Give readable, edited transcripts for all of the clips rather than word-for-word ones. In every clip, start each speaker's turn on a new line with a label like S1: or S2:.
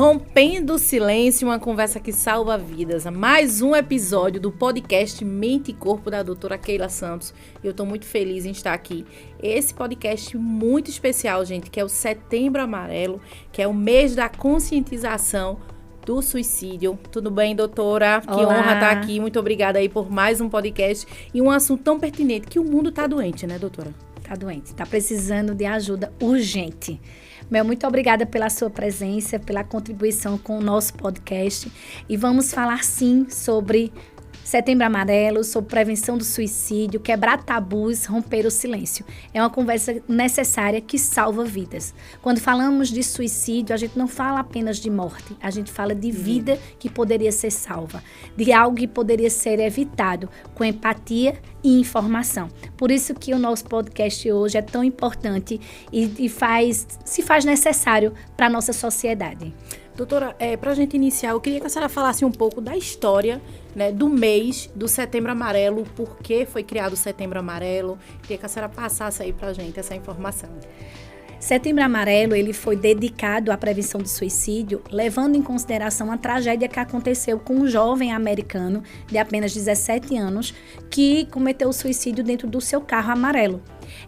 S1: Rompendo o Silêncio, uma conversa que salva vidas. Mais um episódio do podcast Mente e Corpo da doutora Keila Santos. Eu estou muito feliz em estar aqui. Esse podcast muito especial, gente, que é o Setembro Amarelo, que é o mês da conscientização do suicídio. Tudo bem, doutora?
S2: Olá.
S1: Que honra estar aqui. Muito obrigada aí por mais um podcast e um assunto tão pertinente, que o mundo está doente, né, doutora?
S2: Está doente, está precisando de ajuda urgente. Mel, muito obrigada pela sua presença, pela contribuição com o nosso podcast. E vamos falar, sim, sobre Setembro Amarelo, sobre prevenção do suicídio, quebrar tabus, romper o silêncio. É uma conversa necessária que salva vidas. Quando falamos de suicídio, a gente não fala apenas de morte, a gente fala de vida que poderia ser salva, de algo que poderia ser evitado com empatia e informação. Por isso que o nosso podcast hoje é tão importante e se faz necessário para a nossa sociedade.
S1: Doutora, para a gente iniciar, eu queria que a senhora falasse um pouco da história, né, do mês do Setembro Amarelo, por que foi criado o Setembro Amarelo. Queria que a senhora passasse aí para a gente essa informação.
S2: Setembro Amarelo, ele foi dedicado à prevenção do suicídio, levando em consideração a tragédia que aconteceu com um jovem americano de apenas 17 anos que cometeu o suicídio dentro do seu carro amarelo.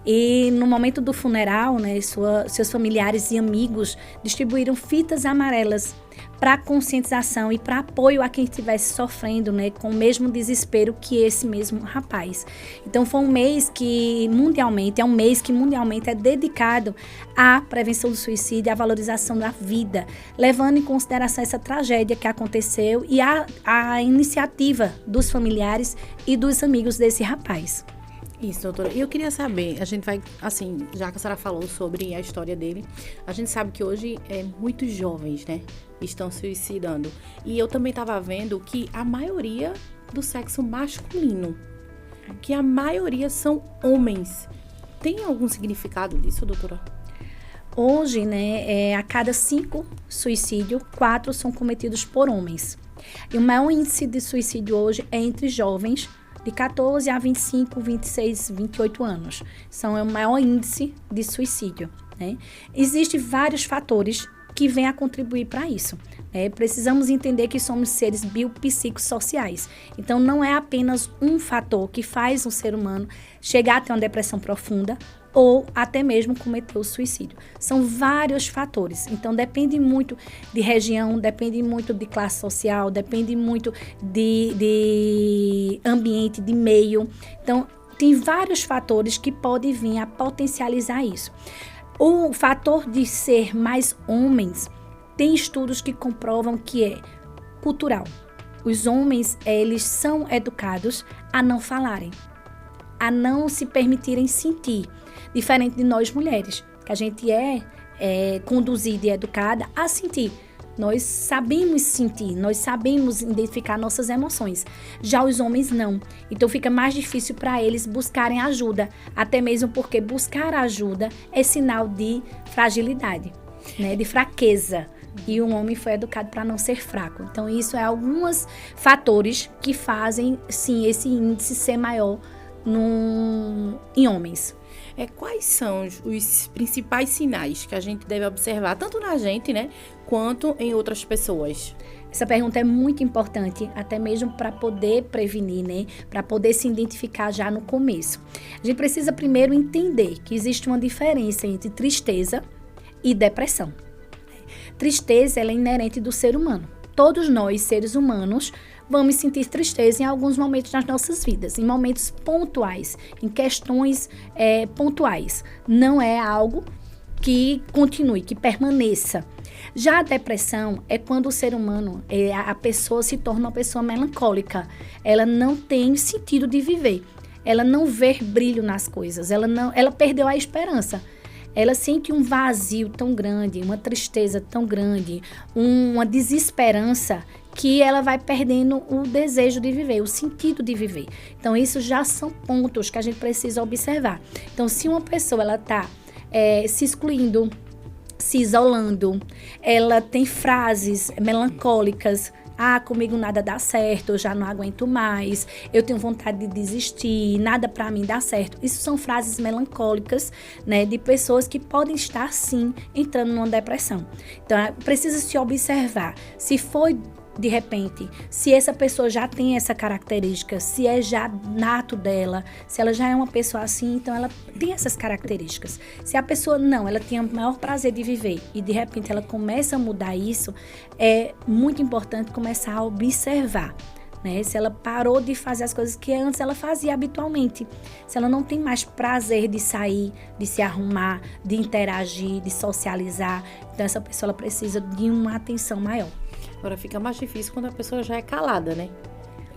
S2: E no momento do funeral, né, seus familiares e amigos distribuíram fitas amarelas para conscientização e para apoio a quem estivesse sofrendo, né, com o mesmo desespero que esse mesmo rapaz. Então foi um mês que mundialmente é dedicado à prevenção do suicídio e à valorização da vida, levando em consideração essa tragédia que aconteceu e a iniciativa dos familiares e dos amigos desse rapaz.
S1: Isso, doutora. E eu queria saber, a gente vai, assim, já que a senhora falou sobre a história dele, a gente sabe que hoje muitos jovens, né, estão se suicidando. E eu também estava vendo que a maioria do sexo masculino, que a maioria são homens. Tem algum significado disso, doutora?
S2: Hoje, né, a cada 5 suicídios, 4 são cometidos por homens. E o maior índice de suicídio hoje é entre jovens de 14 a 25, 26, 28 anos. São o maior índice de suicídio, né? Existem vários fatores que vêm a contribuir para isso. Precisamos entender que somos seres biopsicossociais. Então, não é apenas um fator que faz um ser humano chegar a ter uma depressão profunda ou até mesmo cometer o suicídio. São vários fatores. Então, depende muito de região, depende muito de classe social, depende muito de ambiente, de meio. Então, tem vários fatores que podem vir a potencializar isso. O fator de ser mais homens, tem estudos que comprovam que é cultural. Os homens, eles são educados a não falarem, a não se permitirem sentir, diferente de nós mulheres, que a gente é conduzida e educada a sentir. Nós sabemos sentir, nós sabemos identificar nossas emoções. Já os homens não. Então fica mais difícil para eles buscarem ajuda, até mesmo porque buscar ajuda é sinal de fragilidade, né, de fraqueza. E o homem foi educado para não ser fraco. Então isso é alguns fatores que fazem, sim, esse índice ser maior em homens.
S1: Quais são os principais sinais que a gente deve observar, tanto na gente, né, quanto em outras pessoas?
S2: Essa pergunta é muito importante, até mesmo para poder prevenir, né, para poder se identificar já no começo. A gente precisa primeiro entender que existe uma diferença entre tristeza e depressão. Tristeza, ela é inerente do ser humano. Todos nós, seres humanos, vamos sentir tristeza em alguns momentos das nossas vidas, em momentos pontuais, em questões pontuais. Não é algo que continue, que permaneça. Já a depressão é quando o ser humano, a pessoa se torna uma pessoa melancólica. Ela não tem sentido de viver. Ela não vê brilho nas coisas. Ela perdeu a esperança. Ela sente um vazio tão grande, uma tristeza tão grande, uma desesperança, que ela vai perdendo o desejo de viver, o sentido de viver. Então, isso já são pontos que a gente precisa observar. Então, se uma pessoa está se excluindo, se isolando, ela tem frases melancólicas, Comigo nada dá certo, eu já não aguento mais, eu tenho vontade de desistir, nada pra mim dá certo. Isso são frases melancólicas, né, de pessoas que podem estar, sim, entrando numa depressão. Então, precisa se observar se foi de repente, se essa pessoa já tem essa característica, se é já nato dela, se ela já é uma pessoa assim, então ela tem essas características. Se a pessoa não, ela tem o maior prazer de viver e de repente ela começa a mudar isso, é muito importante começar a observar, né? Se ela parou de fazer as coisas que antes ela fazia habitualmente, se ela não tem mais prazer de sair, de se arrumar, de interagir, de socializar, então essa pessoa ela precisa de uma atenção maior.
S1: Agora fica mais difícil quando a pessoa já é calada, né?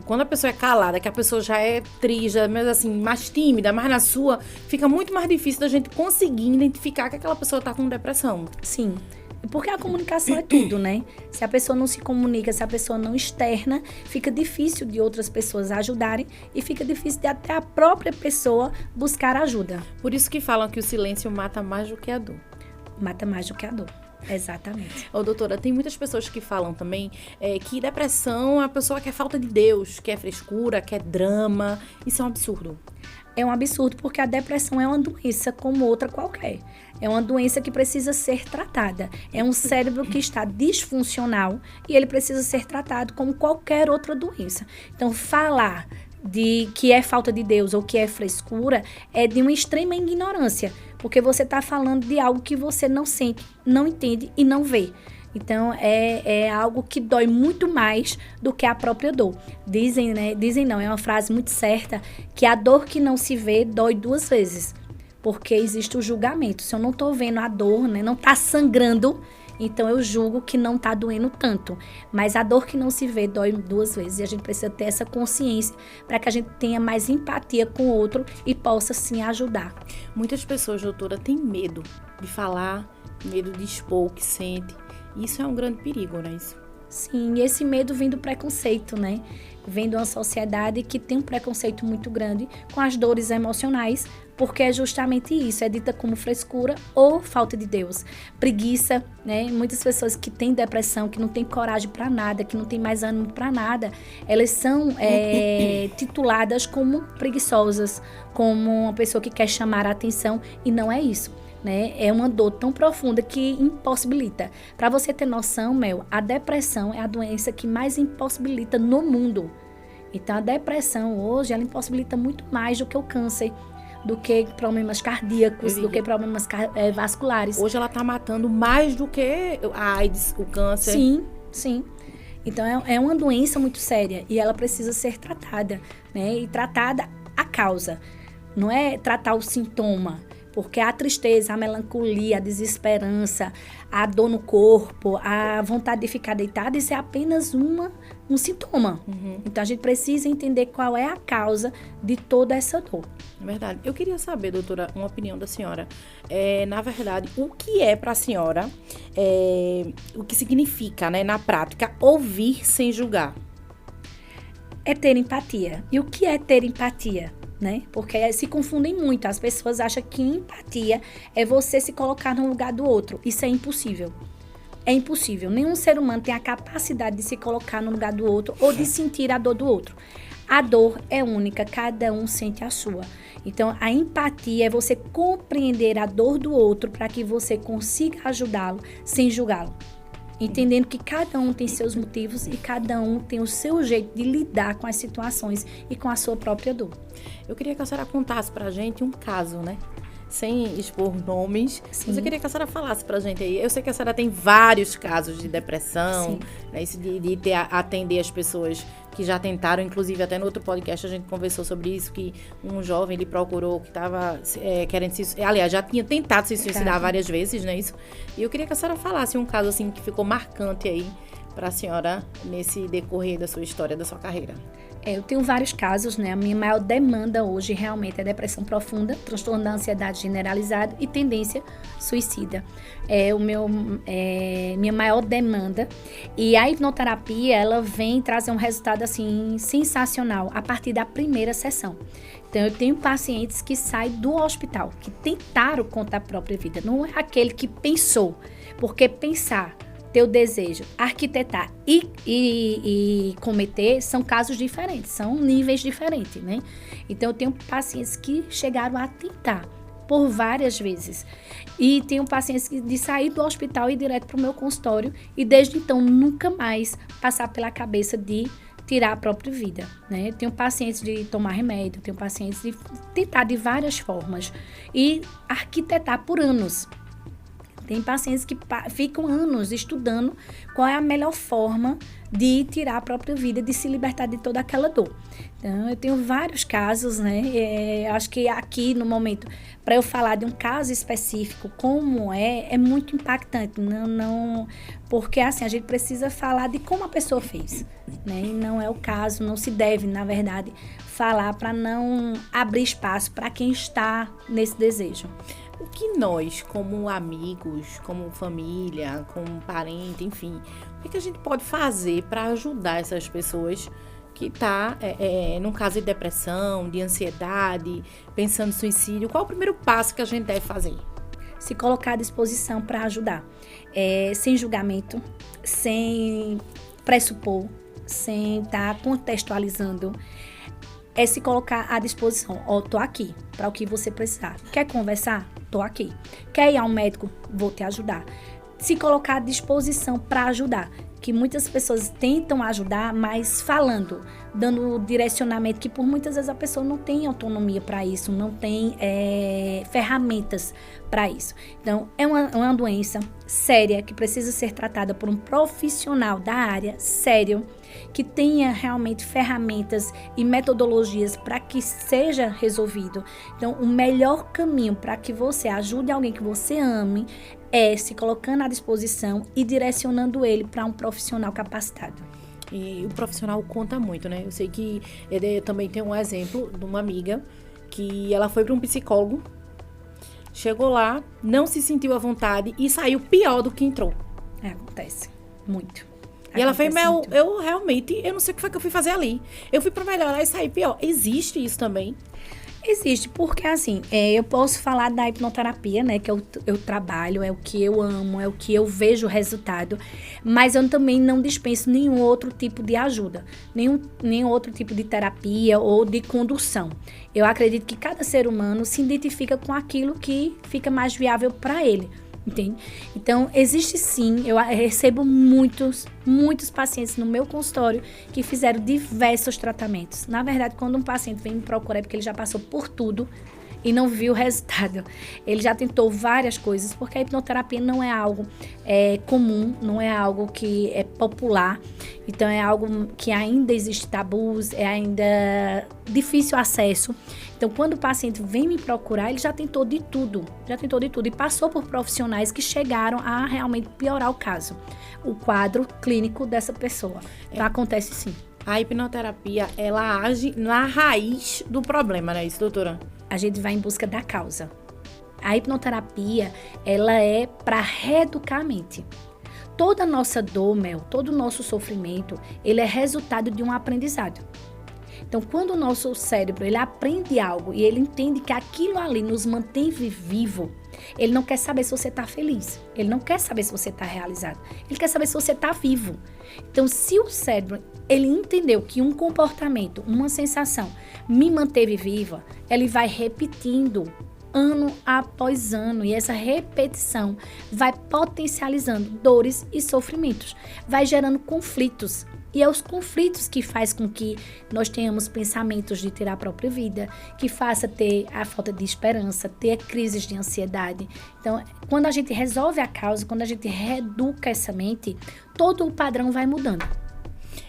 S1: Quando a pessoa é calada, que a pessoa já é triste, mas assim, mais tímida, mais na sua, fica muito mais difícil da gente conseguir identificar que aquela pessoa tá com depressão.
S2: Sim, porque a comunicação é tudo, né? Se a pessoa não se comunica, se a pessoa não externa, fica difícil de outras pessoas ajudarem e fica difícil de até a própria pessoa buscar ajuda.
S1: Por isso que falam que o silêncio mata mais do que a dor.
S2: Mata mais do que a dor. Exatamente.
S1: Doutora, tem muitas pessoas que falam também que depressão a pessoa quer falta de Deus, quer frescura, quer drama. Isso é um absurdo.
S2: É um absurdo porque a depressão é uma doença como outra qualquer. É uma doença que precisa ser tratada. É um cérebro que está disfuncional e ele precisa ser tratado como qualquer outra doença. Então, falar de que é falta de Deus ou que é frescura é de uma extrema ignorância, porque você está falando de algo que você não sente, não entende e não vê. Então, é algo que dói muito mais do que a própria dor. Dizem, né? Dizem não, é uma frase muito certa, que a dor que não se vê dói 2 vezes, porque existe o julgamento. Se eu não estou vendo a dor, né, não está sangrando, então eu julgo que não está doendo tanto. Mas a dor que não se vê dói 2 vezes. E a gente precisa ter essa consciência para que a gente tenha mais empatia com o outro e possa sim ajudar.
S1: Muitas pessoas, doutora, têm medo de falar, medo de expor o que sente. Isso é um grande perigo, não é isso?
S2: Sim, e esse medo vem do preconceito, né? Vem de uma sociedade que tem um preconceito muito grande com as dores emocionais, porque é justamente isso, é dita como frescura ou falta de Deus. Preguiça, né? Muitas pessoas que têm depressão, que não têm coragem para nada, que não têm mais ânimo para nada, elas são tituladas como preguiçosas, como uma pessoa que quer chamar a atenção, e não é isso. Né? É uma dor tão profunda que impossibilita. Para você ter noção, Mel, a depressão é a doença que mais impossibilita no mundo. Então, a depressão hoje, ela impossibilita muito mais do que o câncer, do que problemas cardíacos, do que problemas vasculares.
S1: Hoje ela está matando mais do que a AIDS, o câncer.
S2: Sim, sim. Então, é uma doença muito séria e ela precisa ser tratada, né? E tratada a causa. Não é tratar o sintoma. Porque a tristeza, a melancolia, a desesperança, a dor no corpo, a vontade de ficar deitada, isso é apenas um sintoma. Uhum. Então, a gente precisa entender qual é a causa de toda essa dor.
S1: É verdade. Eu queria saber, doutora, uma opinião da senhora. Na verdade, o que é para a senhora, o que significa, né, na prática, ouvir sem julgar?
S2: É ter empatia. E o que é ter empatia? Né? Porque se confundem muito. As pessoas acham que empatia é você se colocar no lugar do outro. Isso é impossível. É impossível. Nenhum ser humano tem a capacidade de se colocar no lugar do outro ou de sentir a dor do outro. A dor é única, cada um sente a sua. Então, a empatia é você compreender a dor do outro para que você consiga ajudá-lo sem julgá-lo. Entendendo que cada um tem seus motivos e cada um tem o seu jeito de lidar com as situações e com a sua própria dor.
S1: Eu queria que a senhora contasse pra gente um caso, né? Sem expor nomes. Sim. Mas eu queria que a senhora falasse pra gente aí. Eu sei que a senhora tem vários casos de depressão, né? Isso de atender as pessoas que já tentaram, inclusive até no outro podcast a gente conversou sobre isso, que um jovem ele procurou que estava querendo se... Aliás, já tinha tentado se suicidar várias vezes, né? Isso. E eu queria que a senhora falasse um caso assim que ficou marcante aí pra senhora nesse decorrer da sua história, da sua carreira.
S2: Eu tenho vários casos, né? A minha maior demanda hoje realmente é depressão profunda, transtorno da ansiedade generalizado e tendência suicida. Minha maior demanda. E a hipnoterapia, ela vem trazer um resultado, assim, sensacional a partir da primeira sessão. Então, eu tenho pacientes que saem do hospital, que tentaram contra a própria vida. Não é aquele que pensou, porque pensar ter o desejo, arquitetar e cometer são casos diferentes, são níveis diferentes, né? Então, eu tenho pacientes que chegaram a tentar por várias vezes. E tenho pacientes de sair do hospital e ir direto para o meu consultório e desde então nunca mais passar pela cabeça de tirar a própria vida, né? Tenho pacientes de tomar remédio, tenho pacientes de tentar de várias formas e arquitetar por anos. Tem pacientes que ficam anos estudando qual é a melhor forma de tirar a própria vida, de se libertar de toda aquela dor. Então, eu tenho vários casos, né? Acho que aqui, no momento, para eu falar de um caso específico, como é muito impactante. Porque, assim, a gente precisa falar de como a pessoa fez, né? E não é o caso, não se deve, na verdade, falar para não abrir espaço para quem está nesse desejo.
S1: O que nós, como amigos, como família, como parente, enfim, o que a gente pode fazer para ajudar essas pessoas que estão num caso de depressão, de ansiedade, pensando em suicídio? Qual é o primeiro passo que a gente deve fazer?
S2: Se colocar à disposição para ajudar, sem julgamento, sem pressupor, sem estar contextualizando. É se colocar à disposição. Tô aqui para o que você precisar. Quer conversar? Tô aqui. Quer ir ao médico? Vou te ajudar. Se colocar à disposição para ajudar. Que muitas pessoas tentam ajudar, mas falando, dando direcionamento, que por muitas vezes a pessoa não tem autonomia para isso, não tem ferramentas para isso. Então, é uma doença séria que precisa ser tratada por um profissional da área, sério, que tenha realmente ferramentas e metodologias para que seja resolvido. Então, o melhor caminho para que você ajude alguém que você ame é se colocando à disposição e direcionando ele para um profissional capacitado.
S1: E o profissional conta muito, né? Eu sei que eu também tenho um exemplo de uma amiga que ela foi para um psicólogo, chegou lá, não se sentiu à vontade e saiu pior do que entrou.
S2: Acontece muito.
S1: E ela fez, eu realmente, eu não sei o que foi que eu fui fazer ali. Eu fui para melhorar e saí pior. Existe isso também?
S2: Existe, porque assim, eu posso falar da hipnoterapia, né, que eu trabalho, é o que eu amo, é o que eu vejo o resultado, mas eu também não dispenso nenhum outro tipo de ajuda, nenhum outro tipo de terapia ou de condução. Eu acredito que cada ser humano se identifica com aquilo que fica mais viável para ele. Entende? Então, existe sim, eu recebo muitos pacientes no meu consultório que fizeram diversos tratamentos. Na verdade, quando um paciente vem me procurar é porque ele já passou por tudo e não viu o resultado. Ele já tentou várias coisas, porque a hipnoterapia não é algo comum, não é algo que é popular. Então, é algo que ainda existe tabus, é ainda difícil acesso. Então, quando o paciente vem me procurar, ele já tentou de tudo e passou por profissionais que chegaram a realmente piorar o caso, o quadro clínico dessa pessoa. Então, acontece sim.
S1: A hipnoterapia, ela age na raiz do problema, não é isso, doutora?
S2: A gente vai em busca da causa. A hipnoterapia, ela é para reeducar a mente. Toda a nossa dor, todo o nosso sofrimento, ele é resultado de um aprendizado. Então, quando o nosso cérebro ele aprende algo e ele entende que aquilo ali nos mantém vivo, ele não quer saber se você está feliz, ele não quer saber se você está realizado, ele quer saber se você está vivo. Então, se o cérebro ele entendeu que um comportamento, uma sensação me manteve viva, ele vai repetindo ano após ano e essa repetição vai potencializando dores e sofrimentos, vai gerando conflitos. E é os conflitos que faz com que nós tenhamos pensamentos de tirar a própria vida, que faça ter a falta de esperança, ter crises de ansiedade. Então, quando a gente resolve a causa, quando a gente reeduca essa mente, todo o padrão vai mudando.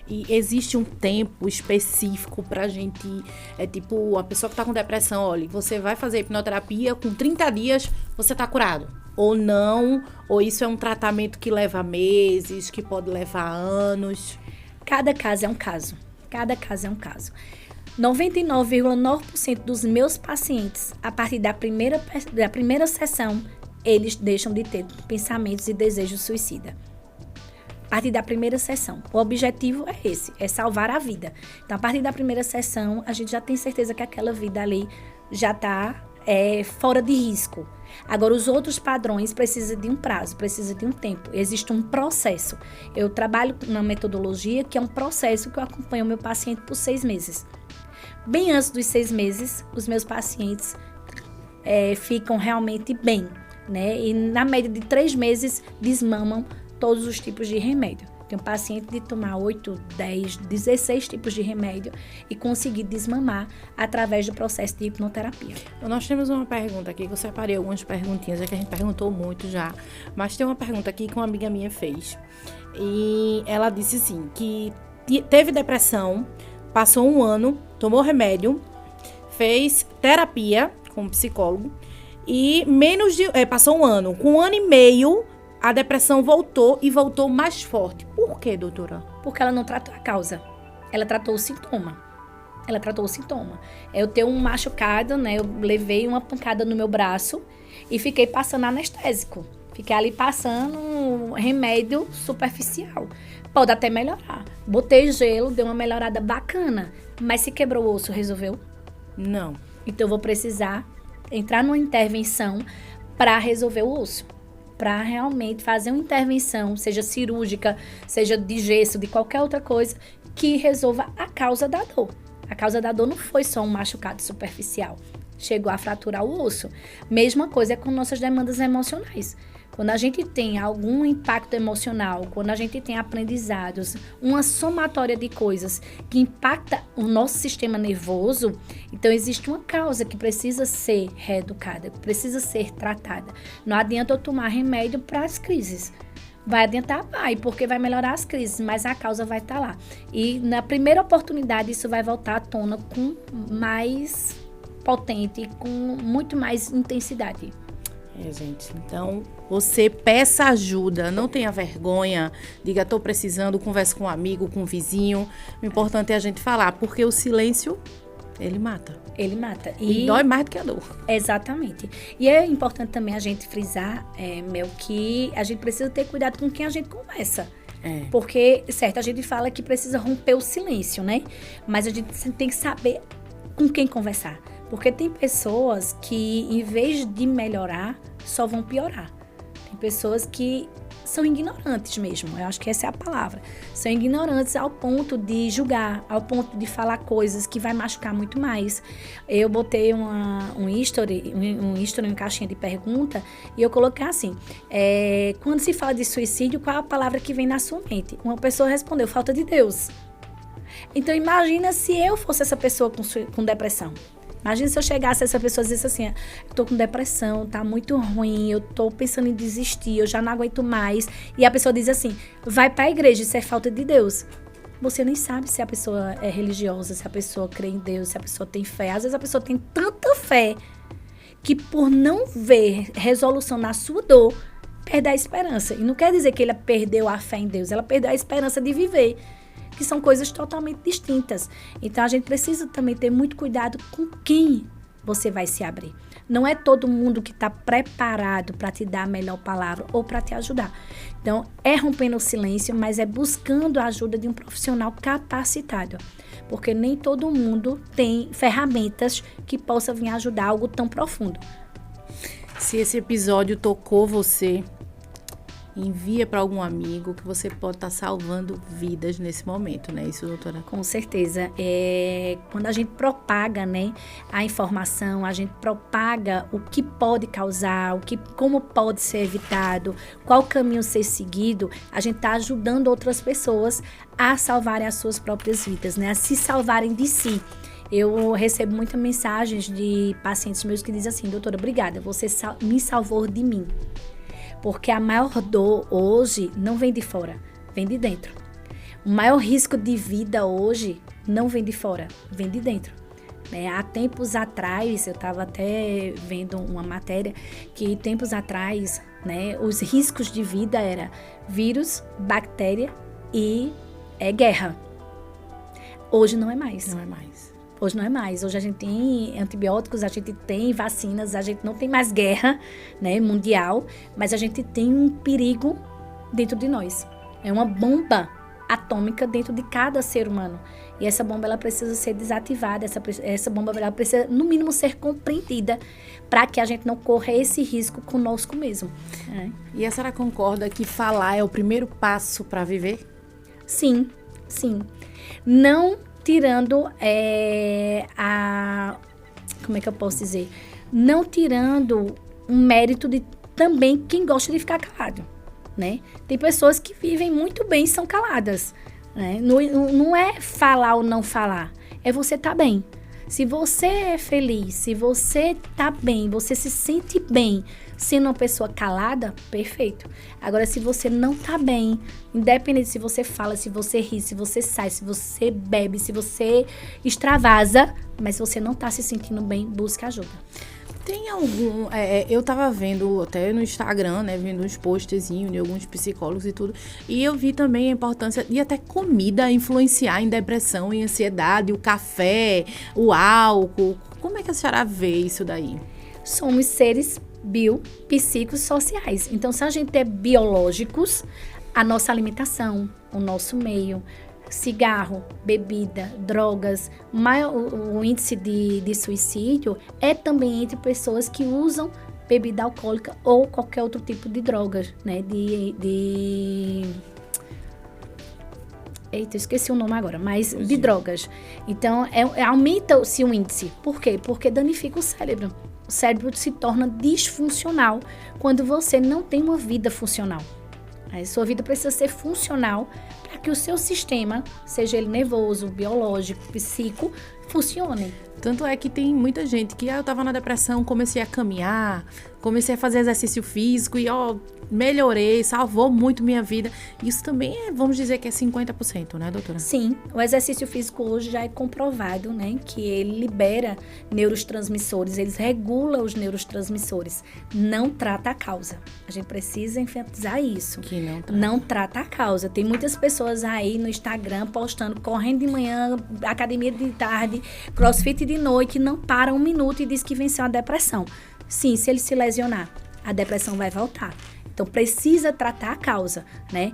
S1: E existe um tempo específico pra gente, tipo, a pessoa que tá com depressão, olha, você vai fazer hipnoterapia, com 30 dias você tá curado. Ou não, ou isso é um tratamento que leva meses, que pode levar anos.
S2: Cada caso é um caso. Cada caso é um caso. 99,9% dos meus pacientes, a partir da primeira sessão, eles deixam de ter pensamentos e desejos suicida. A partir da primeira sessão. O objetivo é esse, é salvar a vida. Então, a partir da primeira sessão, a gente já tem certeza que aquela vida ali já está fora de risco. Agora, os outros padrões precisam de um prazo, precisam de um tempo. Existe um processo. Eu trabalho na metodologia, que é um processo que eu acompanho o meu paciente por 6 meses. Bem antes dos 6 meses, os meus pacientes ficam realmente bem, né? E na média de 3 meses, desmamam todos os tipos de remédio. Tem um paciente de tomar 8, 10, 16 tipos de remédio e conseguir desmamar através do processo de hipnoterapia.
S1: Nós temos uma pergunta aqui, que eu separei algumas perguntinhas, que a gente perguntou muito já. Mas tem uma pergunta aqui que uma amiga minha fez. E ela disse assim, que teve depressão, passou 1 ano, tomou remédio, fez terapia com um psicólogo e passou 1 ano. Com 1 ano e meio, a depressão voltou e voltou mais forte. Por quê, doutora?
S2: Porque ela não tratou a causa. Ela tratou o sintoma. Eu tenho um machucado, né? Eu levei uma pancada no meu braço e fiquei passando anestésico. Fiquei ali passando um remédio superficial. Pode até melhorar. Botei gelo, deu uma melhorada bacana. Mas se quebrou o osso, resolveu?
S1: Não.
S2: Então eu vou precisar entrar numa intervenção para resolver o osso. Para realmente fazer uma intervenção, seja cirúrgica, seja de gesso, de qualquer outra coisa, que resolva a causa da dor. A causa da dor não foi só um machucado superficial, chegou a fraturar o osso. Mesma coisa é com nossas demandas emocionais. Quando a gente tem algum impacto emocional, quando a gente tem aprendizados, uma somatória de coisas que impacta o nosso sistema nervoso, então existe uma causa que precisa ser reeducada, que precisa ser tratada. Não adianta eu tomar remédio para as crises. Vai adiantar? Vai, porque vai melhorar as crises, mas a causa vai estar lá. E na primeira oportunidade isso vai voltar à tona com mais potente, com muito mais intensidade.
S1: Gente, então você peça ajuda, não tenha vergonha, diga, estou precisando, converse com um amigo, com um vizinho. O importante é a gente falar, porque o silêncio, ele mata.
S2: Ele mata.
S1: E dói mais do que a dor.
S2: Exatamente. E é importante também a gente frisar, Mel, que a gente precisa ter cuidado com quem a gente conversa. Porque, certo, a gente fala que precisa romper o silêncio, né? Mas a gente tem que saber com quem conversar. Porque tem pessoas que, em vez de melhorar, só vão piorar. Tem pessoas que são ignorantes mesmo, eu acho que essa é a palavra. São ignorantes ao ponto de julgar, ao ponto de falar coisas que vai machucar muito mais. Eu botei um history, uma caixinha de pergunta, e eu coloquei assim, quando se fala de suicídio, qual é a palavra que vem na sua mente? Uma pessoa respondeu, falta de Deus. Então imagina se eu fosse essa pessoa com depressão. Imagina se eu chegasse a essa pessoa e dissesse assim, eu tô com depressão, tá muito ruim, eu tô pensando em desistir, eu já não aguento mais. E a pessoa diz assim, vai pra igreja, isso é falta de Deus. Você nem sabe se a pessoa é religiosa, se a pessoa crê em Deus, se a pessoa tem fé. Às vezes a pessoa tem tanta fé que por não ver resolução na sua dor, perde a esperança. E não quer dizer que ela perdeu a fé em Deus, ela perdeu a esperança de viver. Que são coisas totalmente distintas. Então, a gente precisa também ter muito cuidado com quem você vai se abrir. Não é todo mundo que está preparado para te dar a melhor palavra ou para te ajudar. Então, é rompendo o silêncio, mas é buscando a ajuda de um profissional capacitado. Porque nem todo mundo tem ferramentas que possam vir ajudar algo tão profundo.
S1: Se esse episódio tocou você, envia para algum amigo, que você pode estar salvando vidas nesse momento, né? Isso, doutora?
S2: Com certeza. Quando a gente propaga, né, a informação, a gente propaga o que pode causar, como pode ser evitado, qual caminho ser seguido, a gente está ajudando outras pessoas a salvarem as suas próprias vidas, né? A se salvarem de si. Eu recebo muitas mensagens de pacientes meus que dizem assim, doutora, obrigada, você me salvou de mim. Porque a maior dor hoje não vem de fora, vem de dentro. O maior risco de vida hoje não vem de fora, vem de dentro. Há tempos atrás, eu estava até vendo uma matéria que tempos atrás, né, os riscos de vida era vírus, bactéria e guerra. Hoje não é mais.
S1: Não é mais.
S2: Hoje não é mais. Hoje a gente tem antibióticos, a gente tem vacinas, a gente não tem mais guerra, né, mundial, mas a gente tem um perigo dentro de nós. É uma bomba atômica dentro de cada ser humano. E essa bomba, ela precisa ser desativada, essa bomba, ela precisa, no mínimo, ser compreendida para que a gente não corra esse risco conosco mesmo.
S1: E a senhora concorda que falar é o primeiro passo para viver?
S2: Sim, sim. Não tirando como é que eu posso dizer? Não tirando um mérito de também quem gosta de ficar calado, né? Tem pessoas que vivem muito bem e são caladas, né? Não é falar ou não falar, é você estar bem. Se você é feliz, se você tá bem, você se sente bem sendo uma pessoa calada, perfeito. Agora, se você não tá bem, independente se você fala, se você ri, se você sai, se você bebe, se você extravasa, mas se você não tá se sentindo bem, busque ajuda.
S1: Tem algum... eu tava vendo até no Instagram, né? Vendo uns postzinhos de alguns psicólogos e tudo. E eu vi também a importância de até comida influenciar em depressão, em ansiedade, o café, o álcool. Como é que a senhora vê isso daí?
S2: Somos seres biopsicossociais. Então, se a gente é biológicos, a nossa alimentação, o nosso meio... cigarro, bebida, drogas, o índice de suicídio é também entre pessoas que usam bebida alcoólica ou qualquer outro tipo de drogas, né? Eita, esqueci o nome agora, mas de drogas. Então, aumenta-se o índice. Por quê? Porque danifica o cérebro. O cérebro se torna disfuncional quando você não tem uma vida funcional. A sua vida precisa ser funcional para que o seu sistema, seja ele nervoso, biológico, psíquico, funcione.
S1: Tanto é que tem muita gente que eu tava na depressão, comecei a caminhar, comecei a fazer exercício físico e melhorei, salvou muito minha vida. Isso também vamos dizer que é 50%, né, doutora?
S2: Sim, o exercício físico hoje já é comprovado, né, que ele libera neurotransmissores, ele regula os neurotransmissores, não trata a causa. A gente precisa enfatizar isso.
S1: Que
S2: não trata a causa. Tem muitas pessoas aí no Instagram postando, correndo de manhã, academia de tarde, crossfit de noite, não para um minuto e diz que venceu a depressão. Sim, se ele se lesionar, a depressão vai voltar. Então, precisa tratar a causa, né?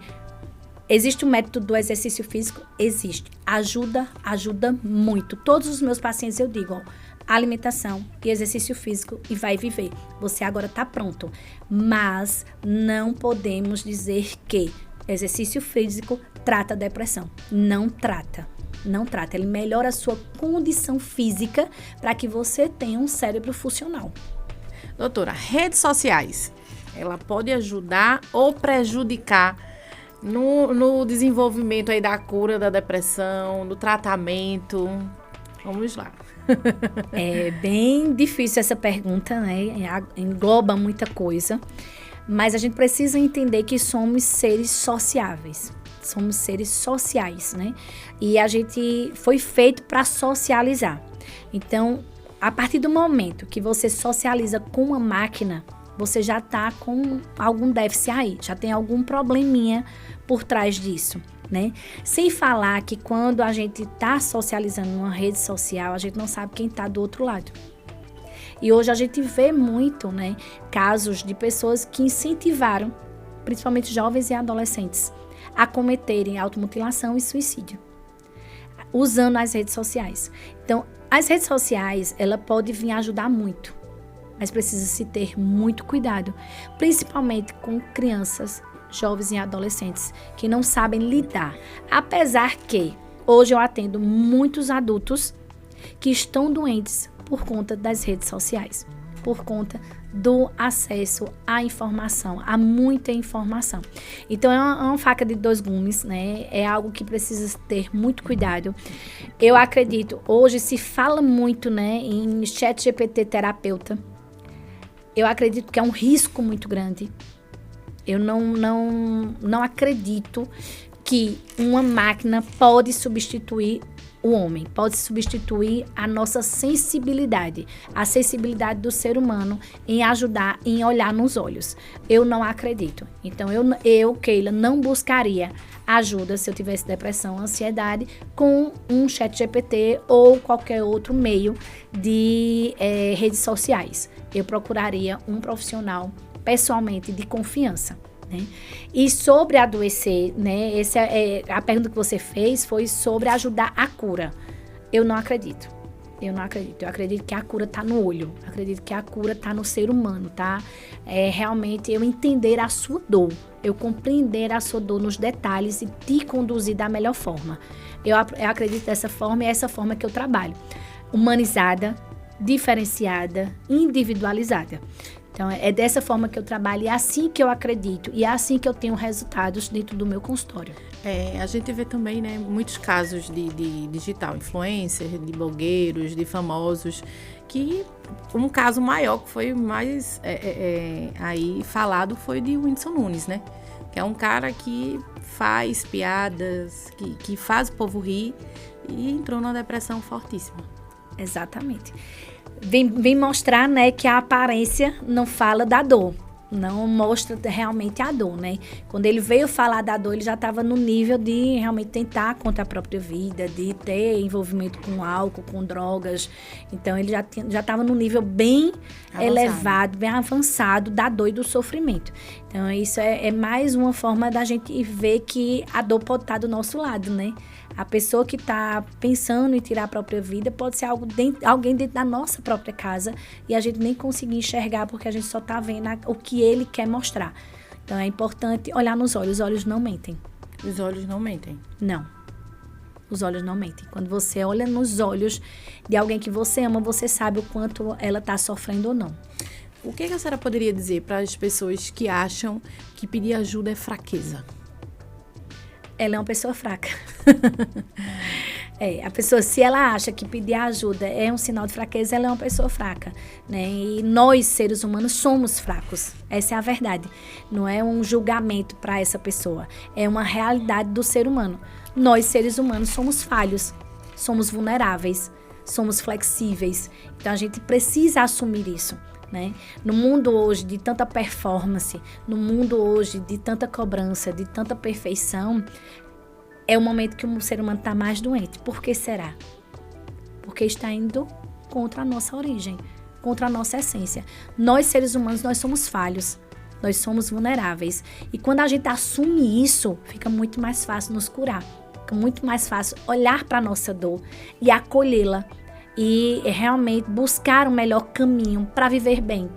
S2: Existe o método do exercício físico? Existe. Ajuda muito. Todos os meus pacientes eu digo, alimentação e exercício físico e vai viver. Você agora está pronto. Mas não podemos dizer que exercício físico trata a depressão. Não trata. Não trata. Ele melhora a sua condição física para que você tenha um cérebro funcional.
S1: Doutora, redes sociais, ela pode ajudar ou prejudicar no desenvolvimento aí da cura da depressão, do tratamento? Vamos lá.
S2: É bem difícil essa pergunta, né? Engloba muita coisa, mas a gente precisa entender que somos seres sociáveis. Somos seres sociais, né? E a gente foi feito para socializar. Então, a partir do momento que você socializa com uma máquina, você já está com algum déficit aí, já tem algum probleminha por trás disso, né? Sem falar que quando a gente está socializando numa rede social, a gente não sabe quem está do outro lado. E hoje a gente vê muito, né, casos de pessoas que incentivaram, principalmente jovens e adolescentes, a cometerem automutilação e suicídio, usando as redes sociais. Então, as redes sociais, ela pode vir ajudar muito, mas precisa se ter muito cuidado, principalmente com crianças, jovens e adolescentes que não sabem lidar. Apesar que hoje eu atendo muitos adultos que estão doentes por conta das redes sociais, por conta do acesso à informação, a muita informação. Então, é uma faca de dois gumes, né? É algo que precisa ter muito cuidado. Eu acredito, hoje se fala muito, né, em ChatGPT terapeuta. Eu acredito que é um risco muito grande. Eu não acredito que uma máquina pode substituir o homem, pode substituir a nossa sensibilidade, a sensibilidade do ser humano em ajudar, em olhar nos olhos. Eu não acredito. Então, eu Keila, não buscaria ajuda se eu tivesse depressão, ansiedade, com um ChatGPT ou qualquer outro meio de redes sociais. Eu procuraria um profissional, pessoalmente, de confiança, né? E sobre adoecer, né? A pergunta que você fez foi sobre ajudar a cura. Eu não acredito. Eu não acredito. Eu acredito que a cura está no olho. Eu acredito que a cura está no ser humano, tá? É realmente eu entender a sua dor. Eu compreender a sua dor nos detalhes e te conduzir da melhor forma. Eu acredito dessa forma e é essa forma que eu trabalho. Humanizada, diferenciada, individualizada. Então, é dessa forma que eu trabalho e é assim que eu acredito e é assim que eu tenho resultados dentro do meu consultório.
S1: A gente vê também, né, muitos casos de digital influencer, de blogueiros, de famosos, que um caso maior que foi mais aí falado foi de Whindersson Nunes, né? Que é um cara que faz piadas, que faz o povo rir e entrou numa depressão fortíssima.
S2: Exatamente. Vem mostrar, né, que a aparência não fala da dor, não mostra realmente a dor, né? Quando ele veio falar da dor, ele já estava no nível de realmente tentar contra a própria vida, de ter envolvimento com álcool, com drogas. Então, ele já estava no nível bem elevado, bem avançado da dor e do sofrimento. Então, isso é mais uma forma da gente ver que a dor pode estar do nosso lado, né? A pessoa que está pensando em tirar a própria vida pode ser alguém dentro da nossa própria casa e a gente nem conseguir enxergar porque a gente só está vendo o que ele quer mostrar. Então, é importante olhar nos olhos. Os olhos não mentem.
S1: Os olhos não mentem?
S2: Não. Os olhos não mentem. Quando você olha nos olhos de alguém que você ama, você sabe o quanto ela está sofrendo ou não.
S1: O que a senhora poderia dizer para as pessoas que acham que pedir ajuda é fraqueza?
S2: Ela é uma pessoa fraca. A pessoa, se ela acha que pedir ajuda é um sinal de fraqueza, ela é uma pessoa fraca, né? E nós, seres humanos, somos fracos. Essa é a verdade. Não é um julgamento para essa pessoa. É uma realidade do ser humano. Nós, seres humanos, somos falhos. Somos vulneráveis. Somos flexíveis. Então, a gente precisa assumir isso. Né? No mundo hoje de tanta performance, no mundo hoje de tanta cobrança, de tanta perfeição, é o momento que o ser humano está mais doente. Por que será? Porque está indo contra a nossa origem, contra a nossa essência. Nós, seres humanos, nós somos falhos, nós somos vulneráveis. E quando a gente assume isso, fica muito mais fácil nos curar. Fica muito mais fácil olhar para a nossa dor e acolhê-la. E realmente buscar o melhor caminho para viver bem.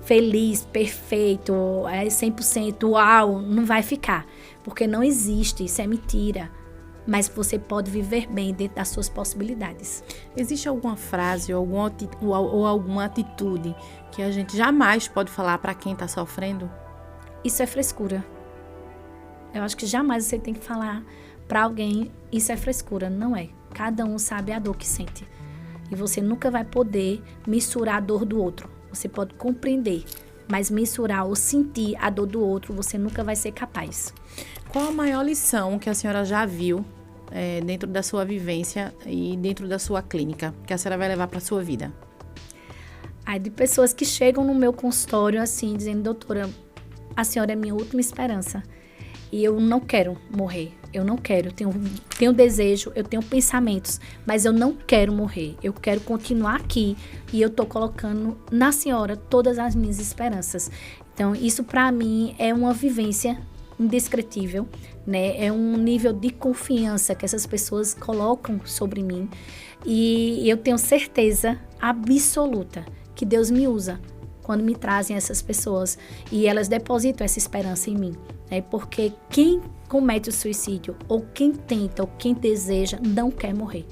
S2: Feliz, perfeito, 100%, uau, não vai ficar. Porque não existe, isso é mentira. Mas você pode viver bem dentro das suas possibilidades.
S1: Existe alguma frase ou alguma atitude que a gente jamais pode falar para quem está sofrendo?
S2: Isso é frescura. Eu acho que jamais você tem que falar para alguém, isso é frescura. Não é. Cada um sabe a dor que sente. E você nunca vai poder mensurar a dor do outro. Você pode compreender, mas mensurar ou sentir a dor do outro, você nunca vai ser capaz.
S1: Qual a maior lição que a senhora já viu dentro da sua vivência e dentro da sua clínica, que a senhora vai levar para a sua vida?
S2: De pessoas que chegam no meu consultório assim, dizendo, doutora, a senhora é minha última esperança. E eu não quero morrer. Eu não quero, tenho desejo, eu tenho pensamentos, mas eu não quero morrer. Eu quero continuar aqui e eu estou colocando na senhora todas as minhas esperanças. Então, isso para mim é uma vivência indescritível, né? É um nível de confiança que essas pessoas colocam sobre mim e eu tenho certeza absoluta que Deus me usa quando me trazem essas pessoas e elas depositam essa esperança em mim. Porque quem comete o suicídio, ou quem tenta, ou quem deseja, não quer morrer.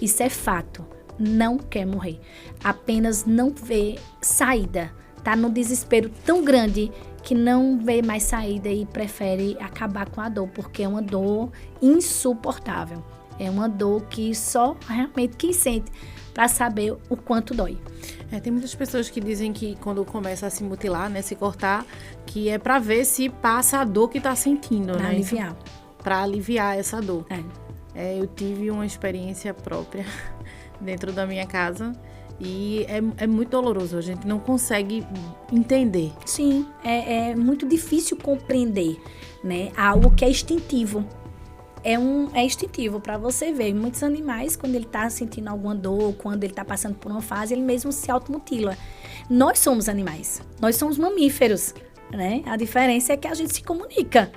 S2: Isso é fato, não quer morrer. Apenas não vê saída. Está no desespero tão grande que não vê mais saída e prefere acabar com a dor, porque é uma dor insuportável. É uma dor que só realmente quem sente para saber o quanto dói.
S1: Tem muitas pessoas que dizem que quando começa a se mutilar, né, se cortar, que é para ver se passa a dor que está sentindo,
S2: pra
S1: né?
S2: Aliviar.
S1: Para aliviar essa dor. Eu tive uma experiência própria dentro da minha casa e é muito doloroso, a gente não consegue entender.
S2: Sim, é muito difícil compreender, né? Algo que é instintivo. É instintivo para você ver. Muitos animais, quando ele está sentindo alguma dor, quando ele está passando por uma fase, ele mesmo se automutila. Nós somos animais, nós somos mamíferos, né? A diferença é que a gente se comunica.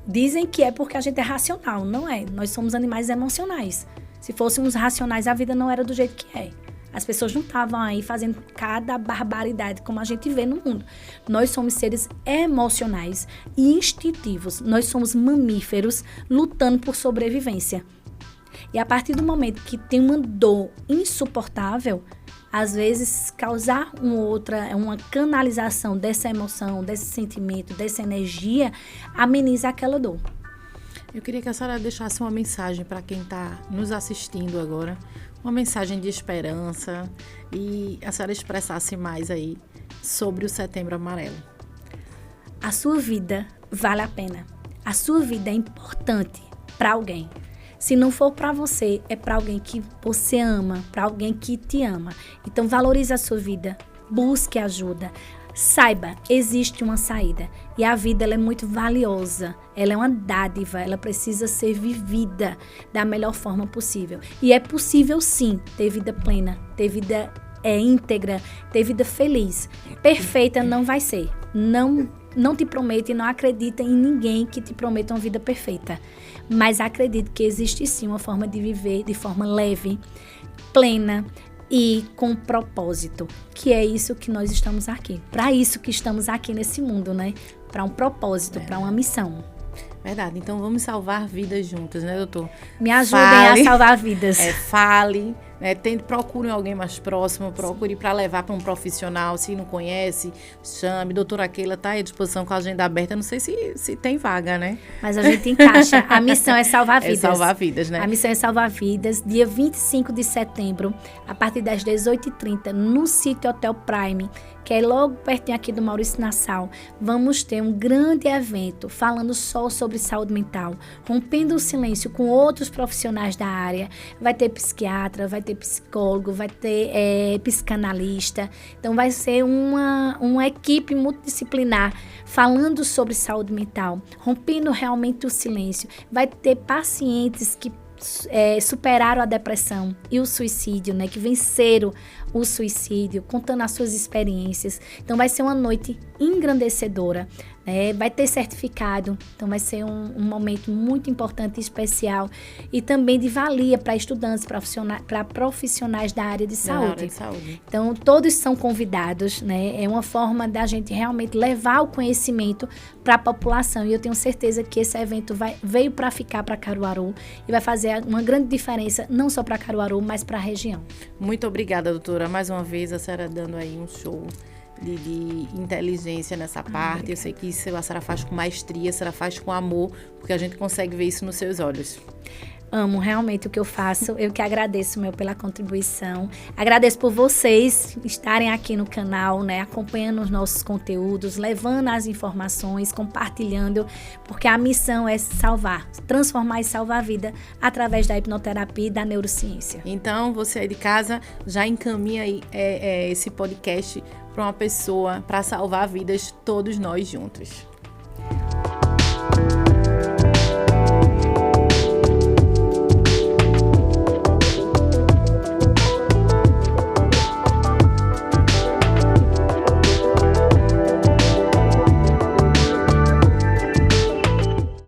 S2: Dizem que é porque a gente é racional. Não é. Nós somos animais emocionais. Se fôssemos racionais, a vida não era do jeito que é. As pessoas não estavam aí fazendo cada barbaridade como a gente vê no mundo. Nós somos seres emocionais e instintivos. Nós somos mamíferos lutando por sobrevivência. E a partir do momento que tem uma dor insuportável, às vezes causar uma canalização dessa emoção, desse sentimento, dessa energia, ameniza aquela dor.
S1: Eu queria que a senhora deixasse uma mensagem para quem está nos assistindo agora, uma mensagem de esperança, e a senhora expressasse mais aí sobre o Setembro Amarelo.
S2: A sua vida vale a pena. A sua vida é importante para alguém. Se não for para você, é para alguém que você ama, para alguém que te ama. Então valorize a sua vida, busque ajuda. Saiba, existe uma saída. E a vida ela é muito valiosa. Ela é uma dádiva. Ela precisa ser vivida da melhor forma possível. E é possível, sim, ter vida plena, ter vida íntegra, ter vida feliz. Perfeita não vai ser. Não te promete e não acredita em ninguém que te prometa uma vida perfeita. Mas acredite que existe, sim, uma forma de viver de forma leve, plena, e com propósito, que é isso que nós estamos aqui. Para isso que estamos aqui nesse mundo, né? Para um propósito, para uma missão.
S1: Verdade. Então vamos salvar vidas juntas, né, doutor?
S2: Me ajudem a salvar vidas.
S1: Fale, né? Procure alguém mais próximo, procure para levar para um profissional. Se não conhece, chame. Doutora Keila está à disposição com a agenda aberta. Não sei se tem vaga, né?
S2: Mas a gente encaixa. A missão é salvar vidas.
S1: É salvar vidas, né?
S2: A missão é salvar vidas. Dia 25 de setembro, a partir das 18h30, no sítio Hotel Prime, que é logo pertinho aqui do Maurício Nassau, vamos ter um grande evento falando só sobre saúde mental, rompendo o silêncio com outros profissionais da área. Vai ter psiquiatra, vai ter psicólogo, vai ter psicanalista. Então vai ser uma equipe multidisciplinar falando sobre saúde mental, rompendo realmente o silêncio. Vai ter pacientes que superaram a depressão e o suicídio, né, que venceram o suicídio, contando as suas experiências. Então vai ser uma noite engrandecedora, né? Vai ter certificado, então vai ser um momento muito importante e especial, e também de valia para estudantes, para profissionais da área de saúde. Então todos são convidados, né? É uma forma da gente realmente levar o conhecimento para a população, e eu tenho certeza que esse evento veio para ficar para Caruaru e vai fazer uma grande diferença, não só para Caruaru, mas para a região.
S1: Muito obrigada, doutora. Mais uma vez, a senhora dando aí um show de inteligência nessa parte. Eu sei que isso a senhora faz com maestria, a senhora faz com amor, porque a gente consegue ver isso nos seus olhos.
S2: Amo realmente o que eu faço. Eu que agradeço, pela contribuição. Agradeço por vocês estarem aqui no canal, né, acompanhando os nossos conteúdos, levando as informações, compartilhando, porque a missão é salvar, transformar e salvar a vida através da hipnoterapia e da neurociência.
S1: Então, você aí de casa já encaminha aí, esse podcast para uma pessoa, para salvar vidas, todos nós juntos.